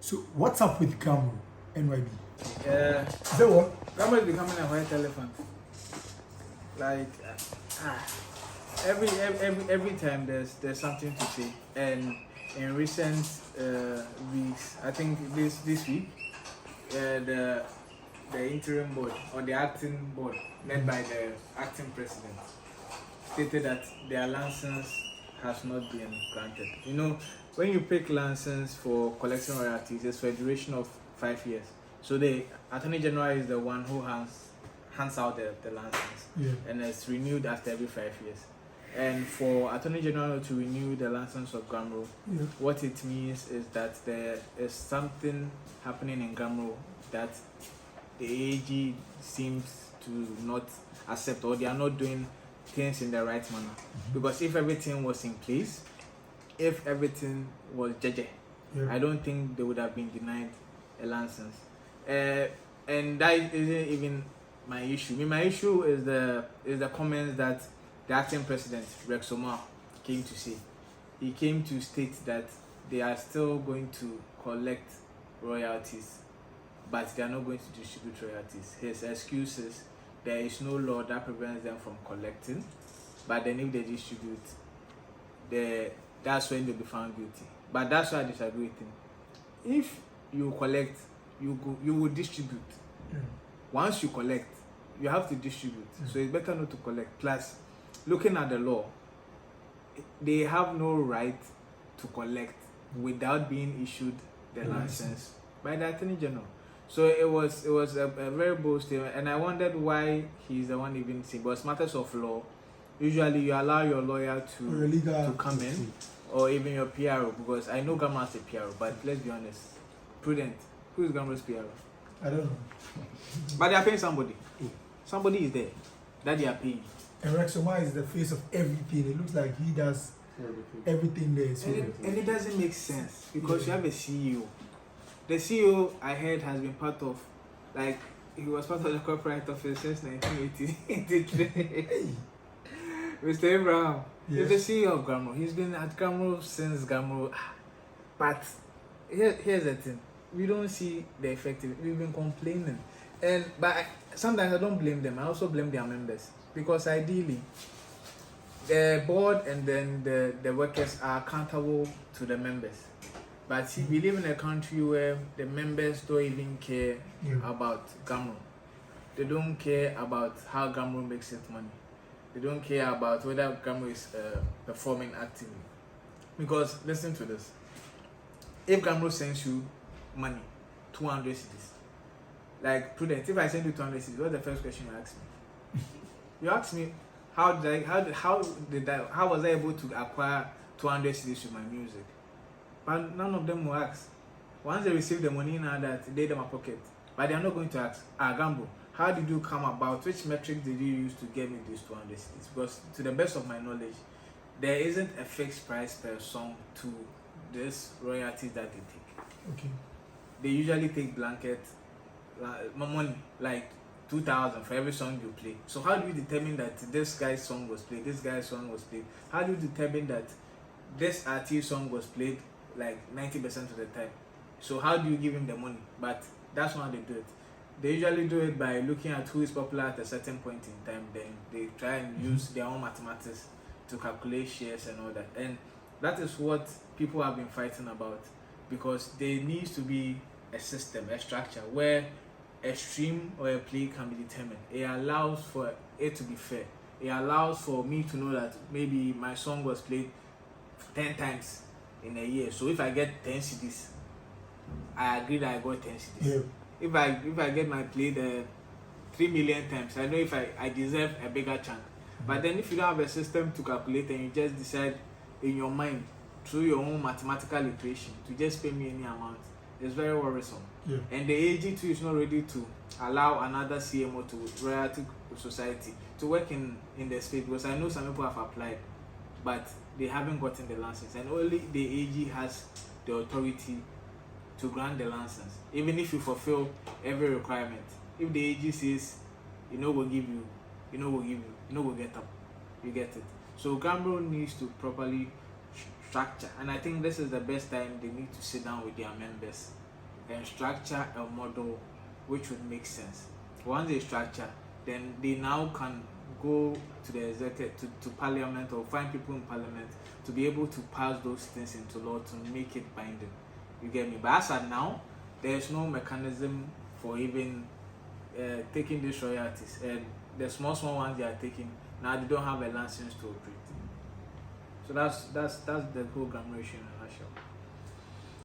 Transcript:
So what's up with Ghamro, NYB? Yeah, Is that what? Ghamro is becoming a white elephant. Like every time there's something to say, and in recent weeks, I think this week, the interim board or the acting board led by the acting president stated that their license has not been granted. You know, when you pick license for collecting royalties, it's for a duration of 5 years. So the Attorney General is the one who hands out the license, and it's renewed after every 5 years. And for Attorney General to renew the license of Ghamro, what it means is that there is something happening in Ghamro that the AG seems to not accept, or they are not doing things in the right manner. Because if everything was in place, if everything was jeje, I don't think they would have been denied a license. And that isn't even my issue. My issue is the comments that the acting president Rex Omar came to say. He came to state that they are still going to collect royalties, but they are not going to distribute royalties. His excuse is there is no law that prevents them from collecting, but then if they distribute, that's when they'll be found guilty. But that's why I disagree with him. If you collect, you will distribute. Once you collect, you have to distribute. So it's better not to collect. Plus, looking at the law, they have no right to collect without being issued the license by the Attorney General. So it was a very bold statement, and I wondered why he's the one even saying. But it's matters of law. Usually, you allow your lawyer to come in, or even your PRO, because I know Ghamro has a PRO, but let's be honest, Prudent, who is Ghamro's PRO? I don't know. But they are paying somebody. Somebody is there that they are paying. And Rex Omar is the face of everything. It looks like he does everything there. So And it doesn't make sense because you have a CEO. The CEO I heard has been part of, like, he was part of the corporate office since 1983. Mr. Abraham, he's the CEO of Ghamro. He's been at Ghamro since Ghamro. But here's the thing. We don't see the effect. We've been complaining. But sometimes I don't blame them. I also blame their members. Because ideally, the board and then the workers are accountable to the members. But see, we live in a country where the members don't even care about Ghamro. They don't care about how Ghamro makes its money. They don't care about whether Ghamro is performing actively. Because listen to this. If Ghamro sends you money, 200 cedis, like Prudent, if I send you 200 cedis, what's the first question you ask me? You ask me how was I able to acquire 200 cedis with my music? But none of them will ask. Once they receive the money now that they in my pocket, but they are not going to ask, Ghamro, how did you come about? Which metric did you use to get me these 200 cedis? Because to the best of my knowledge, there isn't a fixed price per song to this royalties that they take. Okay. They usually take blanket money, like 2,000 for every song you play. So how do you determine that this guy's song was played, this guy's song was played? How do you determine that this artist song was played like 90% of the time? So how do you give him the money? But that's not how they do it. They usually do it by looking at who is popular at a certain point in time. Then they try and use their own mathematics to calculate shares and all that. And that is what people have been fighting about, because there needs to be a system, a structure where a stream or a play can be determined. It allows for it to be fair. It allows for me to know that maybe my song was played 10 times in a year. So if I get 10 CDs, I agree that I got 10 CDs. If I get my played 3 million times, I know if I deserve a bigger chunk. But then if you don't have a system to calculate and you just decide in your mind through your own mathematical equation to just pay me any amount, it's very worrisome. And the AG too is not ready to allow another CMO to royalty society to work in the space, because I know some people have applied, but they haven't gotten the license, and only the AG has the authority to grant the license, even if you fulfill every requirement. If the AG says, we'll give you, we'll get up, you get it. So Ghamro needs to properly structure, and I think this is the best time they need to sit down with their members and structure a model which would make sense. Once they structure, then they now can go to the executive, to parliament, or find people in parliament to be able to pass those things into law to make it binding. You get me? But as of now, there's no mechanism for even taking these royalties, and the small ones they are taking now, they don't have a license to operate. So that's the whole Ghamro issue in a nutshell.